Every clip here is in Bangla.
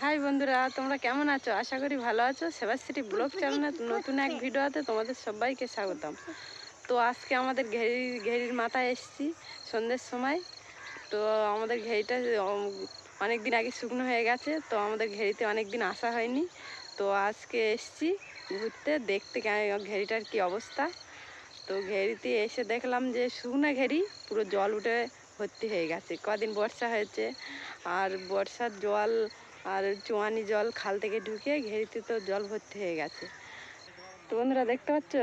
হাই বন্ধুরা, তোমরা কেমন আছো? আশা করি ভালো আছো। সেবাশ্রী ব্লগ চ্যানেলে নতুন এক ভিডিওতে তোমাদের সবাইকে স্বাগতম। তো আজকে আমাদের ঘেরির মাথায় এসেছি সন্ধ্যের সময়। তো আমাদের ঘেরিটা অনেক দিন আগে শুকনো হয়ে গেছে, তো আমাদের ঘেরিতে অনেক দিন আসা হয়নি। তো আজকে এসেছি ঘুরতে, দেখতে ঘেরিটার কি অবস্থা। তো ঘেরিতে এসে দেখলাম যে শুকনো ঘেরি পুরো জল উঠে ভর্তি হয়ে গেছে। কদিন বর্ষা হয়েছে, আর বর্ষার জল আর চুয়ানি জল খাল থেকে ঢুকে ঘেরিতে তো জল ভর্তি হয়ে গেছে। তো বন্ধুরা দেখতে পাচ্ছ,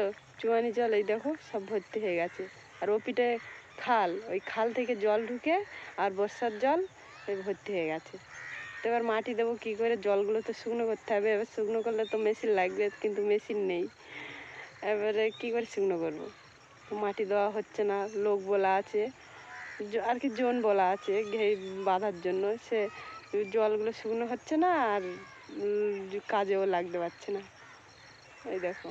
চুয়ানি জল এই দেখো সব ভর্তি হয়ে গেছে। আর ওপিটে খাল, ওই খাল থেকে জল ঢুকে আর বর্ষার জল ভর্তি হয়ে গেছে। তো এবার মাটি দেবো কী করে? জলগুলো তো শুকনো করতে হবে। এবার শুকনো করলে তো মেশিন লাগবে, কিন্তু মেশিন নেই। এবারে কী করে শুকনো করবো? মাটি দেওয়া হচ্ছে না, লোক বলা আছে আর কি জন বলা আছে ঘের বাঁধার জন্য। সে জলগুলো শুকনো হচ্ছে না, আর কাজেও লাগতে পারছে না। এই দেখো,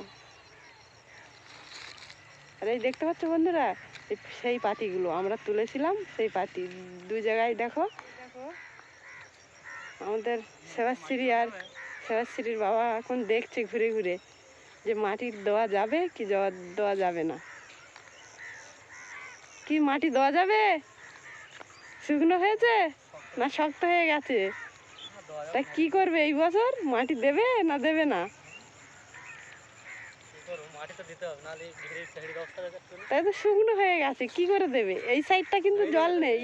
আর এই দেখতে পাচ্ছ বন্ধুরা, সেই পাতিগুলো আমরা তুলেছিলাম, সেই পাতি দুই জায়গায় দেখো। আমাদের সেবাশ্রী আর সেবাশ্রীর বাবা এখন দেখছে ঘুরে ঘুরে যে মাটি দেওয়া যাবে কি দেওয়া যাবে না। কি মাটি দেওয়া যাবে? শুকনো হয়েছে না শক্ত হয়ে গেছে? তা কি করবে এই বছর? মাটি দেবে না দেবে না? তাই তো শুকনো হয়ে গেছে, কি করে দেবে? এই সাইডটা কিন্তু জল নেই,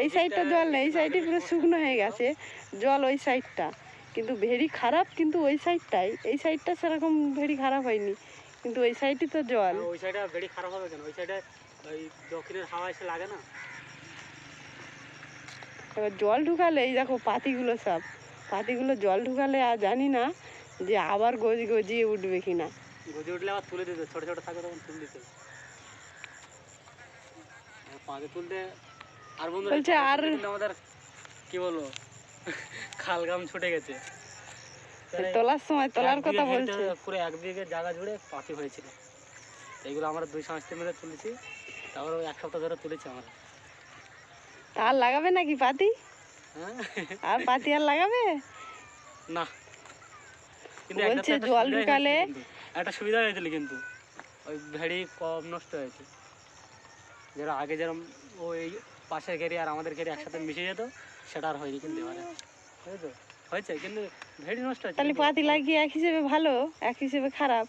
এই সাইডটা জল নেই, এই সাইডে পুরো শুকনো হয়ে গেছে জল। ওই সাইডটা কিন্তু ভেরি খারাপ, কিন্তু ওই সাইডটাই, এই সাইডটা সেরকম ভেরি খারাপ হয়নি, কিন্তু ওই সাইডই তো জল। ওই সাইডে ভেরি খারাপ হবে কেন? ওই সাইডে ওই দক্ষিণের হাওয়া এসে লাগে না। এবার জল ঢুকালে এই দেখো পাতিগুলো, সব পাতিগুলো জল ঢুকালে আর জানি না যে আবার গজিয়ে উঠবে কিনা। গজিয়ে উঠলে আবার তুলে দিতে, ছোট ছোট থাকে তখন তুলে দিতে, পাতে তুলতে। আর বন্ধুরা বলছে আর আমাদের কি বলবো, খালগাম ছুটে গেছে। তোলার সময় তোলার কথা বলছে, পুরো এক বিঘে জায়গা জুড়ে পাতি হয়েছিল। এইগুলো আমরা দুই সংস্থা মিলে তুলেছি, তারপর এক সপ্তাহ ধরে তুলেছি আমরা। আর লাগাবে নাকি পাতি? হ্যাঁ, আর পাতি আর লাগাবে না? কিন্তু বলছে জল ঢুকালে একটা সুবিধা হয়েছিল, কিন্তু ওই ভেড়ি কম নষ্ট হয়েছে। যেটা আগে যেরকম ওই পাশের ঘেরি আর আমাদের ঘেরি একসাথে মিশে যেত, সেটা আর হয়নি। কিন্তু এবারে হয়েছে হয়েছে, কিন্তু ভেড়ি নষ্ট হয়েছে। তাহলে পাতি লাগিয়ে এক হিসেবে ভালো, এক হিসেবে খারাপ।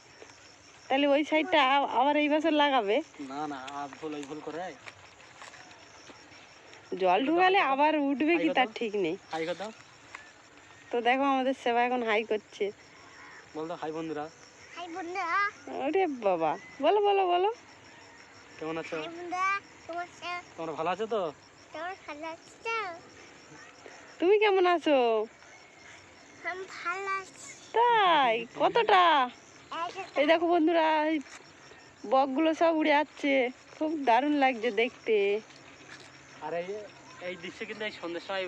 তাহলে ওই সাইডটা আবার এই বছর লাগাবে? না না, ভুল করে জল ঢুকালে আবার উঠবে কি তার ঠিক নেই। হাই কথা। তো দেখো আমাদের সেবা এখন হাই করছে। বলতো হাই বন্ধুরা। হাই বন্ধুরা। ওরে বাবা, বলো বলো বলো। কেমন আছো তোমরা? ভালো আছো তো? তুমি কেমন আছো? তাই? কতটা? এই দেখো বন্ধুরা, এই বকগুলো সব উড়ে যাচ্ছে, খুব দারুণ লাগছে দেখতে। আর এই দৃশ্য কিন্তু এই সন্ধ্যের সময়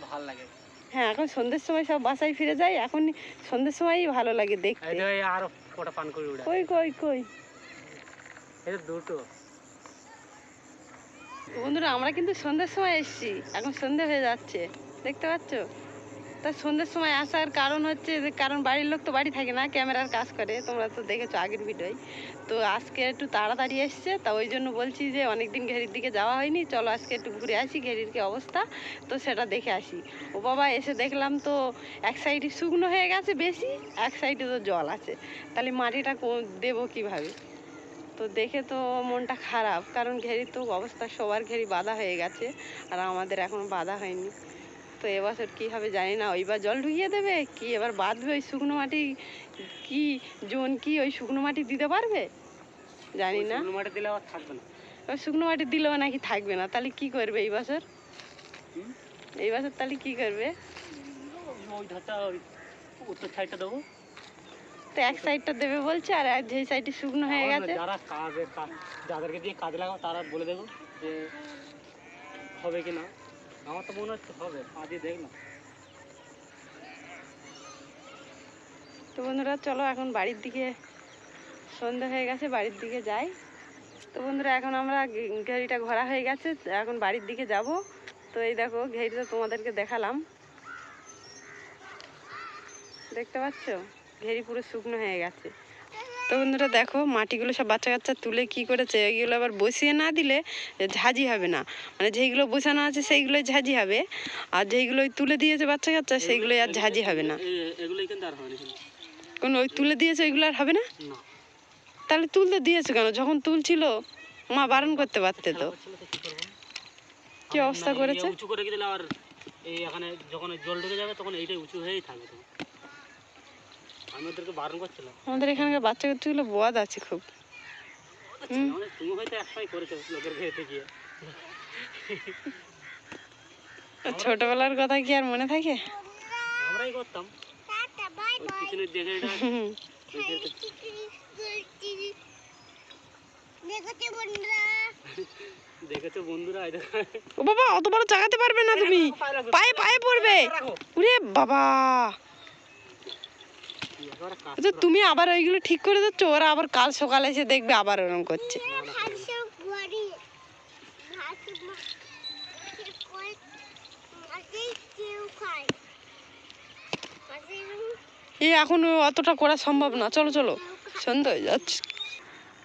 ভালো লাগে। হ্যাঁ, এখন সন্ধ্যের সময় সব বাসায় ফিরে যায়, এখন সন্ধ্যের সময়ই ভালো লাগে দেখতে। আর কটা পান করে উড়ে কই কই কই, এই দুটো। বন্ধুরা আমরা কিন্তু সন্ধ্যের সময় এসেছি, এখন সন্ধ্যে হয়ে যাচ্ছে, দেখতে পাচ্ছ? তা সন্ধ্যের সময় আসার কারণ হচ্ছে যে, কারণ বাড়ির লোক তো বাড়ি থাকে না, ক্যামেরার কাজ করে, তোমরা তো দেখেছো আগের ভিডিওয়। তো আজকে একটু তাড়াতাড়ি এসছে, তা ওই জন্য বলছি যে অনেকদিন ঘেরির দিকে যাওয়া হয়নি, চলো আজকে একটু ঘুরে আসি, ঘেরির কি অবস্থা তো সেটা দেখে আসি। ও বাবা, এসে দেখলাম তো এক সাইডে শুকনো হয়ে গেছে বেশি, এক সাইডে তো জল আছে, তাহলে মাটিটা দেবো কীভাবে? তো দেখে তো মনটা খারাপ, কারণ ঘেরির তো অবস্থা, সবার ঘেরি বাঁধা হয়ে গেছে, আর আমাদের এখনো বাঁধা হয়নি। তো এবছর কী হবে জানি না, ওইবার জল ঢুকিয়ে দেবে কি এবার বাঁধবে ওই শুকনো মাটি, কি জন কি ওই শুকনো মাটি দিতে পারবে জানি না। শুকনো মাটি দিলে আর থাকবে না, ওই শুকনো মাটি দিলেও নাকি থাকবে না, তাহলে কি করবে এই বছর? এই বছর তাহলে কি করবে? ওই ধারটা ওই উত্তর সাইডটা দেবো। তো এক সাইডটা দেবে বলছে, আর যে সাইডে শুকনো হয়ে গেছে যারা যাদেরকে দিয়ে কাজে লাগাও তারা বলে দেবো যে হবে কি না। আমার তো মনে হচ্ছে হবে, আজই দেখলাম। তো বন্ধুরা চলো এখন বাড়ির দিকে, সন্ধ্যা হয়ে গেছে, বাড়ির দিকে যাই। তো বন্ধুরা এখন আমরা ঘেরিটা ঘোরা হয়ে গেছে, এখন বাড়ির দিকে যাব। তো এই দেখো ঘেরিটা তোমাদেরকে দেখালাম, দেখতে পাচ্ছ ঘেরি পুরো শুকনো হয়ে গেছে। তো বন্ধুরা দেখো মাটিগুলো সব বাচ্চা কাচ্চা তুলে কি করেছে, এইগুলো আবার বসিয়ে না দিলে ঝাঁঝি হবে না, মানে যেইগুলো বসানো আছে সেইগুলোই ঝাঁঝি হবে, আর যেইগুলোই তুলে দিয়েছে বাচ্চা কাচ্চা সেইগুলোই আর ঝাঁঝি হবে না। এগুলোই কিন্তু আর হয় না কোন ওই তুলে দিয়েছে ওইগুলো আর হবে না? না। তাহলে তুলতে দিয়েছে কেন? যখন তুলছিল মা বারণ করতে পারতে তো। কি অবস্থা করেছে! উঁচু করে দিলে আর এই এখানে যখন জল ঢুকে যাবে তখন এইটাই উঁচু হয়েই থাকবে। আমি ওদেরকে বারণ করছিলাম। আমাদের এখানকার বাচ্চা কাচ্চাগুলো বদ আছে খুব। তুমি হয়তো একটাই করেছো লোকের ঘেরেতে গিয়ে। ছোটবেলার কথা কি আর মনে থাকে? আমরাই করতাম। পিছনে দেখে দেখেছো বন্ধুরা? ও বাবা, অত বড় চাগাতে পারবে না তুমি, পায়ে পায়ে পড়বে। ওরে বাবা, তুমি আবার ওইগুলো ঠিক করে দিচ্ছ, ওরা আবার কাল সকালে এসে দেখবে আবার ওরকম করছে। এই এখন অতটা করা সম্ভব না, চলো চলো সন্ধ্যা হয়ে যাচ্ছে।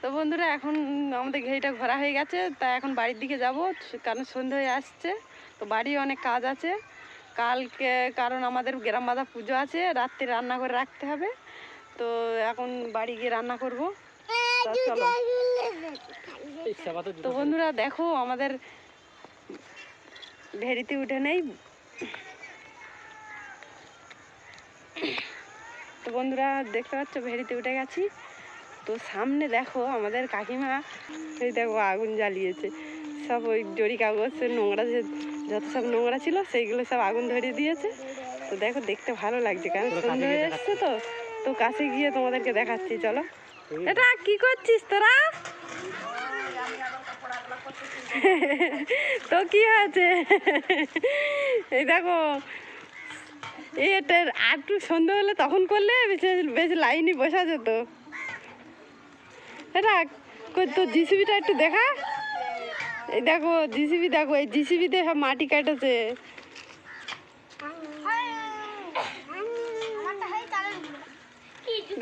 তো বন্ধুরা এখন আমাদের ঘেরিটা ঘোরা হয়ে গেছে, তাই এখন বাড়ির দিকে যাব, কারণ সন্ধ্যা হয়ে আসছে। তো বাড়ি অনেক কাজ আছে কালকে, কারণ আমাদের গ্রাম বাঁধা পুজো আছে, রাত্রে রান্না করে রাখতে হবে। তো এখন বাড়ি গিয়ে রান্না করবো। চলো। তো বন্ধুরা দেখো আমাদের ভেড়িতে উঠে নেই। তো বন্ধুরা দেখতে পাচ্ছ ভেড়িতে উঠে গেছি। তো সামনে দেখো আমাদের কাকিমা, এই দেখো আগুন জ্বালিয়েছে, সব ওই জরি কাগজ নোংরা যত সব নোংরা ছিল সেইগুলো সব আগুন ধরিয়ে দিয়েছে। তো দেখো দেখতে ভালো লাগছে, কারণ সন্ধ্যা হয়ে এসছে। তো তো কাছে গিয়ে তোমাদেরকে দেখাচ্ছি, চলো। এটা কি করছিস তোরা? তো কি হয়েছে? এই দেখো এটা আর একটু সন্ধ্যা হলে তখন করলে বেশ লাইনই বসা যেত। এটা তো জিসিবিটা একটু দেখা। এই দেখো জিসিবি, দেখো এই জিসিবিতে সব মাটি কাটেছে।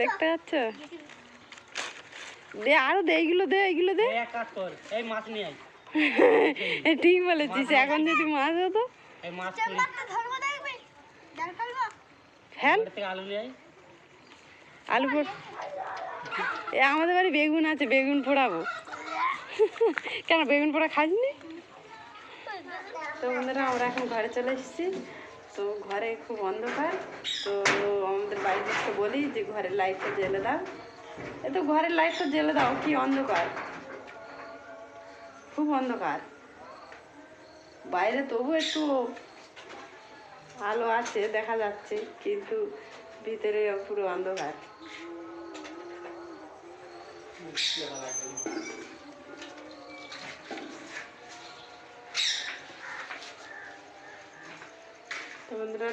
দেখতে পাচ্ছ? দে আরো দে, এইগুলো দে, এইগুলো দে। ঠিক বলেছিস, এখন যদি মাছ হতো। আলু আমাদের বাড়ি বেগুন আছে, বেগুন পোড়াবো। কেন বেগুন পোড়া খাসনি? তো বন্ধুরা আমরা এখন ঘরে চলে এসেছি। তো ঘরে খুব অন্ধকার। তো আমাদের বাড়িতে বলি যে ঘরের লাইটটা জ্বেলে দাও। এ তো ঘরের লাইটটা জ্বেলে দাও, কি অন্ধকার, খুব অন্ধকার। বাইরে তবু একটু আলো আছে, দেখা যাচ্ছে, কিন্তু ভিতরে পুরো অন্ধকার। তো বন্ধুরা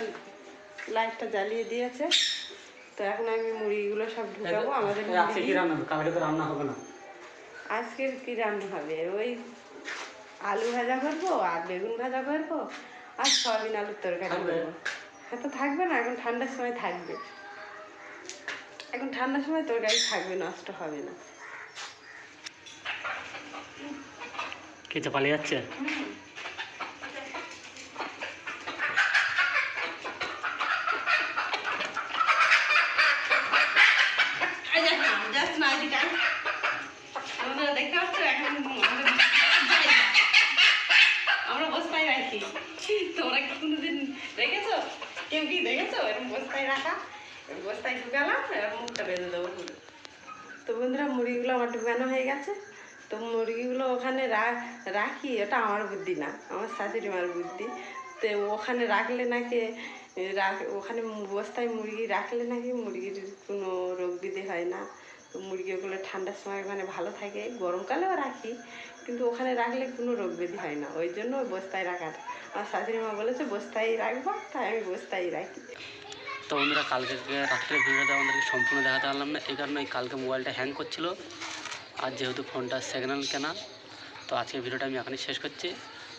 লাইটটা জ্বালিয়ে দিয়েছে। তো এখন আমি মুড়িগুলো সব ঢুকাবো। আমাদের কালকে তো রান্না হবে না। আজকের কি রান্না হবে? ওই আলু ভাজা করবো আর বেগুন ভাজা করবো আর সয়াবিন আলুর তরকারি করবো। হ্যাঁ তো থাকবে না, এখন ঠান্ডার সময় থাকবে, এখন ঠান্ডার সময় তরকারি থাকবে, নষ্ট হবে না। কিছু পালিয়ে যাচ্ছে। আমরা বস্তায় রাখি, তোমরা কি কোনোদিন দেখেছো? কেউ কি দেখেছো এরকম বস্তায় রাখা? বস্তায় ঢুকালাম, এরকম মুখটা বেঁধে দেবো পুরো। তো বন্ধুরা মুরগিগুলো আমার ঢুকানো হয়ে গেছে। তো মুরগিগুলো ওখানে রাখি, ওটা আমার বুদ্ধি না, আমার শাশুড়ি মার বুদ্ধি। তো ওখানে রাখলে নাকি ওখানে বস্তায় মুরগি রাখলে নাকি মুরগির কোনো রোগ ব্যাধি হয় না। তো মুরগিগুলো ঠান্ডার সময় মানে ভালো থাকে, গরমকালেও রাখি, কিন্তু ওখানে রাখলে কোনো রোগ ব্যাধি হয় না, ওই জন্য ওই বস্তায় রাখার। আমার শাশুড়ি মা বলেছে বস্তায় রাখবো, তাই আমি বস্তায় রাখি। তো বন্ধুরা কালকে রাত্রে ভিডিওটা আমাদেরকে সম্পূর্ণ দেখাতে পারলাম না, এই কারণে কালকে মোবাইলটা হ্যাং করছিল, আর যেহেতু ফোনটা সেকেন্ড হ্যান্ড কেনা, তো আজকের ভিডিওটা আমি এখনই শেষ করছি।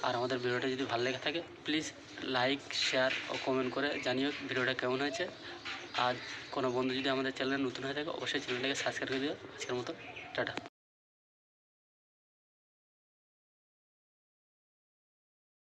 আর আমাদের ভিডিওটা যদি ভালো লেগে থাকে প্লিজ লাইক শেয়ার ও কমেন্ট করে জানিও ভিডিওটা কেমন হয়েছে। আর কোনো বন্ধু যদি আমাদের চ্যানেলে নতুন হয়ে থাকে অবশ্যই চ্যানেলটাকে সাবস্ক্রাইব করে দিও। আজকের মতো টাটা।